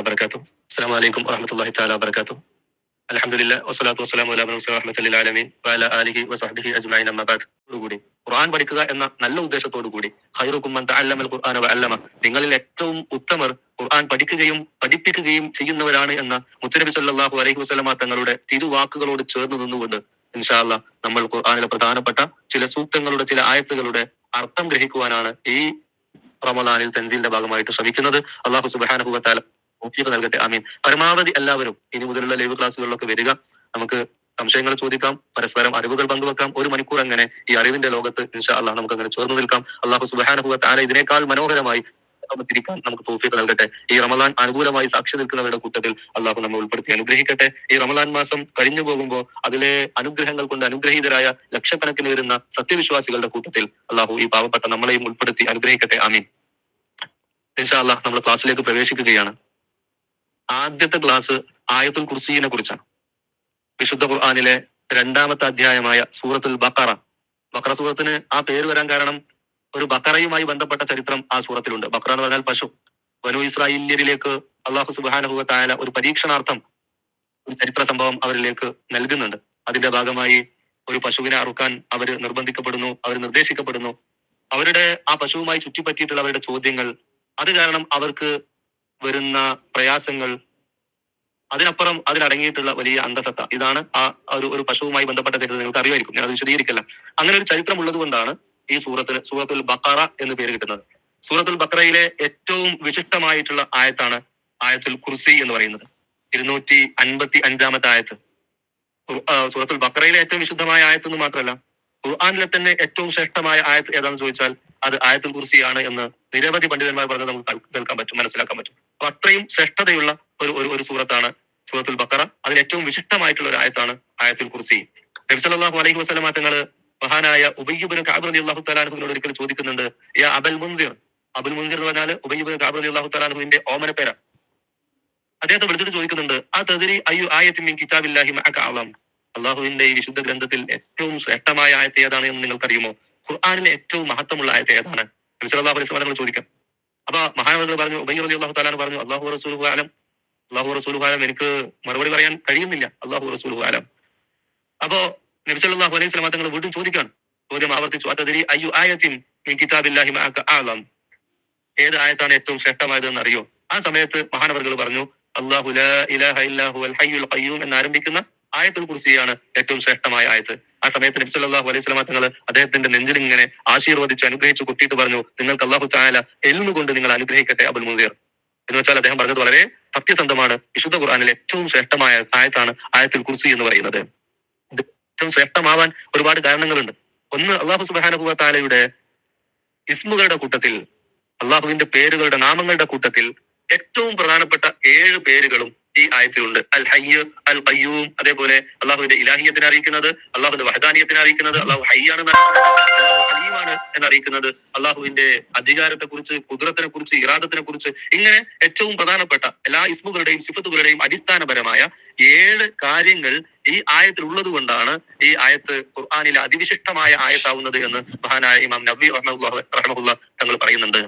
വബറകാതുഹു. അസ്സലാമു അലൈക്കും വറഹ്മത്തുള്ളാഹി തആല വബറകാതുഹു. അൽഹംദുലില്ലാഹ് വസ്സലാത്തു വസ്സലാമു അലാ റഹ്മത്തുൽ ആലമീൻ വഅലാ ആലിഹി വസഹ്ബിഹി അജ്മഈൻ അമ്മാ ബഅദ്. കൂടി ഖുർആൻ പഠിക്കുക എന്ന നല്ല ഉദ്ദേശത്തോടു കൂടി ഖൈറുക്കും മൻ തഅല്ലമൽ ഖുർആന വഅല്ലമ, നിങ്ങളിൽ ഏറ്റവും ഉത്തമർ ഖുർആൻ പഠിക്കുകയും പഠിപ്പിക്കുകയും ചെയ്യുന്നവരാണ് എന്ന മുത്തനബി സല്ലല്ലാഹു അലൈഹി വസല്ലമ തങ്ങളുടെ തിരുവാക്കുകളോട് ചേർന്ന് നിന്നുകൊണ്ട് ഇൻഷാ അല്ലാഹ് നമ്മൾ ഖുർആനിലെ പ്രധാനപ്പെട്ട ചില സൂക്തങ്ങളുടെ ചില ആയത്തുകളുടെ അർത്ഥം ഗ്രഹിക്കുവാനാണ് ഈ റമദാനിൽ തൻസീലിന്റെ ഭാഗമായിട്ട് ശ്രമിക്കുന്നത്. അല്ലാഹു സുബ്ഹാനഹു വ തആല തൗഫീഖ് നൽകട്ടെ, ആമീൻ. പരമാവധി എല്ലാവരും ഇനി മുതലുള്ള ലൈവ് ക്ലാസ്സുകളിലൊക്കെ വരിക. നമുക്ക് സംശയങ്ങൾ ചോദിക്കാം, പരസ്പരം അറിവുകൾ പങ്കുവെക്കാം. 1 മണിക്കൂർ അങ്ങനെ ഈ അറിവിന്റെ ലോകത്ത് ഇൻഷാ അല്ലാഹ് നമുക്ക് അങ്ങനെ ചേർന്ന് നിൽക്കാം. അല്ലാഹു സുബ്ഹാനഹു വ തആല ഇതിനേക്കാൾ മനോഹരമായി തിരിക്കാൻ നമുക്ക് തൗഫീഖ് നൽകട്ടെ. ഈ റമദാൻ അനുകൂലമായി സാക്ഷി നിൽക്കുന്നവരുടെ കൂട്ടത്തിൽ അല്ലാഹു നമ്മെ ഉൾപ്പെടുത്തി അനുഗ്രഹിക്കട്ടെ. ഈ റമദാൻ മാസം കഴിഞ്ഞു പോകുമ്പോൾ അതിലെ അനുഗ്രഹങ്ങൾ കൊണ്ട് അനുഗ്രഹീതരായ ലക്ഷക്കണക്കിന് വരുന്ന സത്യവിശ്വാസികളുടെ കൂട്ടത്തിൽ അല്ലാഹു ഈ പാവപ്പെട്ട നമ്മളെയും ഉൾപ്പെടുത്തി അനുഗ്രഹിക്കട്ടെ, ആമീൻ. ഇൻഷാ അല്ലാഹ് നമ്മൾ ക്ലാസ്സിലേക്ക് പ്രവേശിക്കുകയാണ്. ആദ്യത്തെ ക്ലാസ് ആയത്തുൽ കുർസിയെ കുറിച്ചാണ്. വിശുദ്ധ ഖുർആനിലെ 2ാമത്തെ അധ്യായമായ സൂറത്തുൽ ബഖറ. ബഖറ സൂറത്തിന് ആ പേര് വരാൻ കാരണം ഒരു ബഖറയുമായി ബന്ധപ്പെട്ട ചരിത്രം ആ സൂറത്തിലുണ്ട്. ബഖറ എന്ന് പറഞ്ഞാൽ പശു. ബനൂ ഇസ്രായേലിയരിലേക്ക് അല്ലാഹു സുബ്ഹാനഹു വ തആല ഒരു പരീക്ഷണാർത്ഥം ഒരു ചരിത്ര സംഭവം അവരിലേക്ക് നൽകുന്നുണ്ട്. അതിന്റെ ഭാഗമായി ഒരു പശുവിനെ അറുക്കാൻ അവർ നിർബന്ധിക്കപ്പെടുന്നു, അവർ നിർദ്ദേശിക്കപ്പെടുന്നു. അവരുടെ ആ പശുവുമായി ചുറ്റിപ്പറ്റിയിട്ടുള്ള അവരുടെ ചോദ്യങ്ങൾ, അത് കാരണം അവർക്ക് വരുന്ന പ്രയാസങ്ങൾ, അതിനപ്പുറം അതിലടങ്ങിയിട്ടുള്ള വലിയ അന്തസത്ത, ഇതാണ് ആ ഒരു പശുവുമായി ബന്ധപ്പെട്ട ചരിത്രം. നിങ്ങൾക്ക് അറിയായിരിക്കും, ഞാൻ അത് വിശദീകരിക്കില്ല. അങ്ങനെ ഒരു ചരിത്രം ഉള്ളത് കൊണ്ടാണ് ഈ സൂറത്തുൽ ബഖറ എന്ന് പേര് കിട്ടുന്നത്. സൂറത്തുൽ ബഖറയിലെ ഏറ്റവും വിശിഷ്ടമായിട്ടുള്ള ആയത്താണ് ആയത്തുൽ കുർസി എന്ന് പറയുന്നത്. 255ാമത്തെ ആയത്ത്. സൂറത്തുൽ ബഖറയിലെ ഏറ്റവും വിശുദ്ധമായ ആയത്ത് എന്ന് മാത്രമല്ല, ഖുർആനിലെ തന്നെ ഏറ്റവും ശ്രേഷ്ഠമായ ആയത്ത് ഏതാണെന്ന് ചോദിച്ചാൽ അത് ആയത്തുൽ കുർസിയാണ് എന്ന് നിരവധി പണ്ഡിതന്മാർ പറഞ്ഞത് നമുക്ക് കേൾക്കാൻ പറ്റും, മനസ്സിലാക്കാൻ പറ്റും. അപ്പൊ അത്രയും ശ്രേഷ്ഠതയുള്ള ഒരു സൂറത്താണ് സൂറത്തുൽ ബഖറ. അതിൽ ഏറ്റവും വിശിഷ്ടമായിട്ടുള്ള ഒരു ആയത്താണ് ആയത്തുൽ കുർസി. നബി സല്ലല്ലാഹു അലൈഹി വസല്ലമ തങ്ങൾ മഹാനായ ഉബയ്യ് ഇബ്നു കഅബ് റളിയല്ലാഹു തആല അൻഹുവിനോട് ഒരിക്കൽ ചോദിക്കുന്നുണ്ട്, യാ അബൽ മുൻദിർ. അബുൽ മുൻദിർ എന്ന് പറഞ്ഞാൽ ഉബയ്യ് ഇബ്നു കഅബ് റളിയല്ലാഹു തആല അൻഹുവിന്റെ ഓമന പേരാണ്. അദ്ദേഹത്തെ വിളിച്ചിട്ട് ചോദിക്കുന്നുണ്ട്, ആ തദ്രി അയ്യു ആയത്തിൻ മിൻ കിതാബില്ലാഹി മഅക അഅലം. അള്ളാഹുവിന്റെ ഈ വിശുദ്ധ ഗ്രന്ഥത്തിൽ ഏറ്റവും ശ്രേഷ്ഠമായ ആയത്ത് ഏതാണ് എന്ന് നിങ്ങൾക്കറിയുമോ? ഖുർആനിലെ ഏറ്റവും മഹത്വമുള്ള ആയത്ത് ഏതാണ്? നബി സല്ലല്ലാഹു അലൈഹി വസല്ലം ചോദിക്കാം. അപ്പൊ മഹാനവറുകൾ പറഞ്ഞു, ഉബയ്യ് റളിയല്ലാഹു തആല പറഞ്ഞു, അല്ലാഹു റസൂലുഹു അലം. അല്ലാഹു റസൂലുഹു അലം, എനിക്ക് മറുപടി പറയാൻ കഴിയുന്നില്ല, അല്ലാഹു റസൂലുഹു അലം. അപ്പോ നബി സല്ലല്ലാഹു അലൈഹി വസല്ലം തങ്ങൾ വീണ്ടും ചോദിക്കാൻ, ചോദ്യം ആവർത്തിച്ചു, അതദരി അയ്യു ആയത്തിൻ മിൻ കിതാബില്ലാഹി മഅക അഅലം. ഏത് ആയത്താണ് ഏറ്റവും ശ്രേഷ്ഠമായത് എന്ന് അറിയോ? ആ സമയത്ത് മഹാനവറുകൾ പറഞ്ഞു, അല്ലാഹു ലാ ഇലാഹ ഇല്ലാ ഹുവൽ ഹയ്യുൽ ഖയ്യൂം എന്നാരംഭിക്കുന്ന ആയത്തുൽ കുർസിയാണ് ഏറ്റവും ശ്രേഷ്ഠമായ ആയത്ത്. ആ സമയത്ത് നബി സല്ലല്ലാഹു അലൈഹി വസല്ലം തങ്ങൾ അദ്ദേഹത്തിന്റെ നെഞ്ചിൽ ഇങ്ങനെ ആശീർവദിച്ച് അനുഗ്രഹിച്ച് കുത്തിയിട്ട് പറഞ്ഞു, നിങ്ങൾക്ക് അല്ലാഹു തആല എൽമു കൊണ്ട് നിങ്ങൾ അനുഗ്രഹിക്കട്ടെ അബുൽ മുൻദിർ. എന്ന് വെച്ചാൽ അദ്ദേഹം പറഞ്ഞത് വളരെ സത്യസന്ധമാണ്. വിശുദ്ധ ഖുർആനിലെ ഏറ്റവും ശ്രേഷ്ഠമായ ആയത്താണ് ആയത്തുൽ കുർസി എന്ന് പറയുന്നത്. ഇത് ഏറ്റവും ശ്രേഷ്ഠമാവാൻ ഒരുപാട് കാരണങ്ങളുണ്ട്. ഒന്ന്, അല്ലാഹു സുബ്ഹാനഹു വ തആലയുടെ ഇസ്മുകളുടെ കൂട്ടത്തിൽ, അള്ളാഹുവിന്റെ പേരുകളുടെ നാമങ്ങളുടെ കൂട്ടത്തിൽ ഏറ്റവും പ്രധാനപ്പെട്ട 7 പേരുകളും ഈ ആയത്തിലുണ്ട്. അൽ ഹയ്യ്, അൽ ഖയ്യൂം, അതേപോലെ അള്ളാഹുവിന്റെ ഇലാഹിയത്തിനെ അറിയിക്കുന്നത്, അള്ളാഹുവിന്റെ വഹദാനിയത്തിനെ അറിയിക്കുന്നത്, അള്ളാഹു ഹയ്യാണ് അലീമാണ് എന്നറിയിക്കുന്നത്, അള്ളാഹുവിന്റെ അധികാരത്തെ കുറിച്ച്, കുദ്റത്തിനെ കുറിച്ച്, ഇറാദത്തിനെ കുറിച്ച്, ഇങ്ങനെ ഏറ്റവും പ്രധാനപ്പെട്ട എല്ലാ ഇസ്മുകളുടെയും സിഫത്തുകളുടെയും അടിസ്ഥാനപരമായ 7 കാര്യങ്ങൾ ഈ ആയത്തിൽ ഉള്ളത് കൊണ്ടാണ് ഈ ആയത്ത് ഖുർആനിലെ അതിവിശിഷ്ടമായ ആയത്താവുന്നത് എന്ന് മഹാനായ ഇമാം നബവി റഹ്മഹുല്ലാഹ് തങ്ങൾ പറയുന്നുണ്ട്.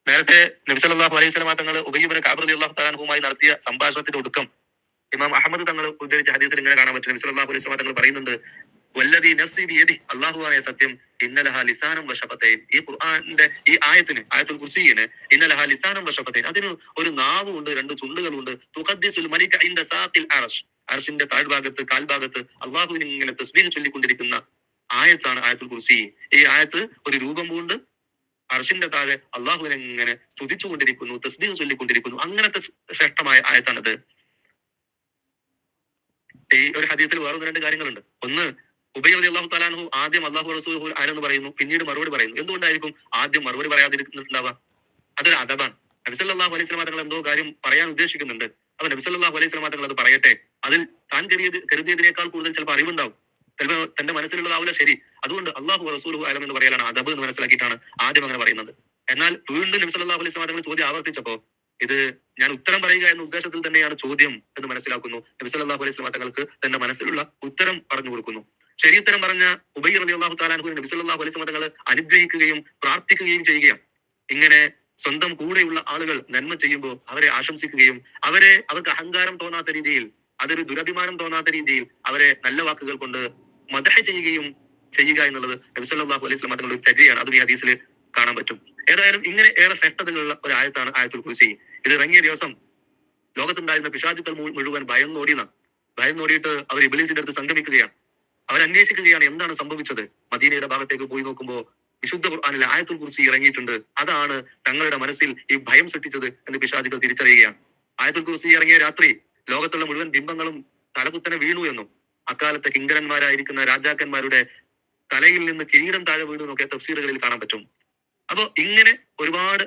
നേരത്തെ നബി സല്ലല്ലാഹു അലൈഹി വസല്ലം തങ്ങൾ ഉബയ്യ് ഇബ്നു കഅബ് റളിയല്ലാഹു തആല അൻഹുമായി നടത്തിയ സംഭാഷണത്തിന്റെ ഒടുക്കം ഇമാം അഹമ്മദ് തങ്ങൾ ഉദ്ധരിച്ച ഹദീസിൽ ഇങ്ങനെ കാണാൻ പറ്റും. നബി സല്ലല്ലാഹു അലൈഹി വസല്ലം തങ്ങൾ പറയുന്നുണ്ട്, വല്ലദീ നഫ്സി ബിയദിഹി, അല്ലാഹുവായ സത്യം, ഇന്നലഹാ ലിസാനം വശഫതൈൻ. ഈ ഖുർആനിന്റെ ഈ ആയത്തിന്, ആയത്തുൽ കുർസിയിന് ഇന്നലഹാ ലിസാനം വശഫതൈൻ, അതിന് ഒരു നാവുണ്ട്, 2 ചുണ്ടുകളുണ്ട്. തുഖദ്ദിസുൽ മലിക ഇൻദ സാഖിൽ അർശ്, അർശിന്റെ താഴ്ഭാഗത്ത്, കാൽഭാഗത്ത് അല്ലാഹുവിനെ ഇങ്ങനെ തസ്ബീഹ് ചൊല്ലിക്കൊണ്ടിരിക്കുന്ന ആയത്താണ് ആയത്തുൽ കുർസി. ഈ ആയത്ത് ഒരു രൂപം കൊണ്ട് അർശിന്റെ താഴെ അള്ളാഹുവിനെ ഇങ്ങനെ സ്തുതിച്ചുകൊണ്ടിരിക്കുന്നു, തസ്ബീഹ് ചൊല്ലിക്കൊണ്ടിരിക്കുന്നു. അങ്ങനത്തെ ശ്രേഷ്ഠമായ ആയത്താണത്. ഈ ഒരു ഹദീസിൽ വേറെ 2 കാര്യങ്ങളുണ്ട്. ഒന്ന്, ഉബയ്യ് റളിയല്ലാഹു തആല അൻഹു ആദ്യം അല്ലാഹു റസൂലുഹു ആരെന്ന് പറയുന്നു, പിന്നീട് മറുപടി പറയുന്നു. എന്തുകൊണ്ടായിരിക്കും ആദ്യം മറുപടി പറയാതിരിക്കുന്നുണ്ടാവുക? അതൊരു അദബാണ്. നബി സല്ലല്ലാഹു അലൈഹി വസല്ലം തങ്ങൾ എന്തോ കാര്യം പറയാൻ ഉദ്ദേശിക്കുന്നുണ്ട്. അപ്പൊ നബി സല്ലല്ലാഹു അലൈഹി വസല്ലം തങ്ങൾ അത് പറയട്ടെ. അതിൽ താൻ കരുതിയതിനേക്കാൾ കൂടുതൽ ചിലപ്പോൾ അറിവുണ്ടാവും, ചിലപ്പോൾ തന്റെ മനസ്സിലുള്ളതാവില്ല ശരി. അതുകൊണ്ട് അല്ലാഹു റസൂലുഹു അലം എന്ന് പറയാനാണ് അദബ് എന്ന് മനസ്സിലാക്കിയിട്ടാണ് ആദ്യം അങ്ങനെ പറയുന്നത്. എന്നാൽ വീണ്ടും നബി സല്ലല്ലാഹു അലൈഹി വസല്ലം തങ്ങൾ ചോദ്യം ആവർത്തിച്ചപ്പോ, ഇത് ഞാൻ ഉത്തരം പറയുക എന്ന ഉദ്ദേശത്തിൽ തന്നെയാണ് ചോദ്യം എന്ന് മനസ്സിലാക്കുന്നു. നബി സല്ലല്ലാഹു അലൈഹി വസല്ലം തങ്ങൾക്ക് തന്റെ മനസ്സിലുള്ള ഉത്തരം പറഞ്ഞു കൊടുക്കുന്നു. ശരിയുത്തരം പറഞ്ഞ ഉബയ്യ് റളിയല്ലാഹു തആല അൻഹു നബി സല്ലല്ലാഹു അലൈഹി വസല്ലം തങ്ങൾ അനുഗ്രഹിക്കുകയും പ്രാർത്ഥിക്കുകയും ചെയ്യുകയാണ്. ഇങ്ങനെ സ്വന്തം കൂടെയുള്ള ആളുകൾ നന്മ ചെയ്യുമ്പോൾ അവരെ ആശംസിക്കുകയും അവർക്ക് അഹങ്കാരം തോന്നാത്ത രീതിയിൽ, അതൊരു ദുരഭിമാനം തോന്നാത്ത രീതിയിൽ അവരെ നല്ല വാക്കുകൾ കൊണ്ട് മദഹ് ചെയ്യുക എന്നുള്ളത് നബി സല്ലല്ലാഹു അലൈഹി വസല്ലം തങ്ങളുടെ ഒരു ചര്യയാണ്. അതും ഈ ഹദീസിൽ കാണാൻ പറ്റും. ഏതായാലും ഇങ്ങനെ ഏറെ ശ്രേഷ്ഠതകളുള്ള ഒരു ആയത്താണ് ആയത്തുൽ കുർസി. ഇത് ഇറങ്ങിയ ദിവസം ലോകത്തുണ്ടായിരുന്ന പിശാചുക്കൾ മുഴുവൻ ഭയന്നോടിയിട്ട് അവർ ഇബ്ലീസിന്റെ അടുത്ത് സംഗമിക്കുകയാണ്. അവരന്വേഷിക്കുകയാണ് എന്താണ് സംഭവിച്ചത്. മദീനയുടെ ഭാഗത്തേക്ക് പോയി നോക്കുമ്പോൾ വിശുദ്ധ ഖുർആനിൽ ആയത്തുൽ കുർസി ഇറങ്ങിയിട്ടുണ്ട്. അതാണ് തങ്ങളുടെ മനസ്സിൽ ഈ ഭയം സൃഷ്ടിച്ചത് എന്ന് പിശാചുക്കൾ തിരിച്ചറിയുകയാണ്. ആയത്തുൽ കുർസി ഇറങ്ങിയ രാത്രി ലോകത്തുള്ള മുഴുവൻ ബിംബങ്ങളും തലകുത്തനെ വീണു എന്നും അക്കാലത്തെ കിങ്കരന്മാരായിരിക്കുന്ന രാജാക്കന്മാരുടെ തലയിൽ നിന്ന് കിരീടം താഴെ വീണു എന്നൊക്കെ തഫ്സീറുകളിൽ കാണാൻ പറ്റും. അപ്പോ ഇങ്ങനെ ഒരുപാട്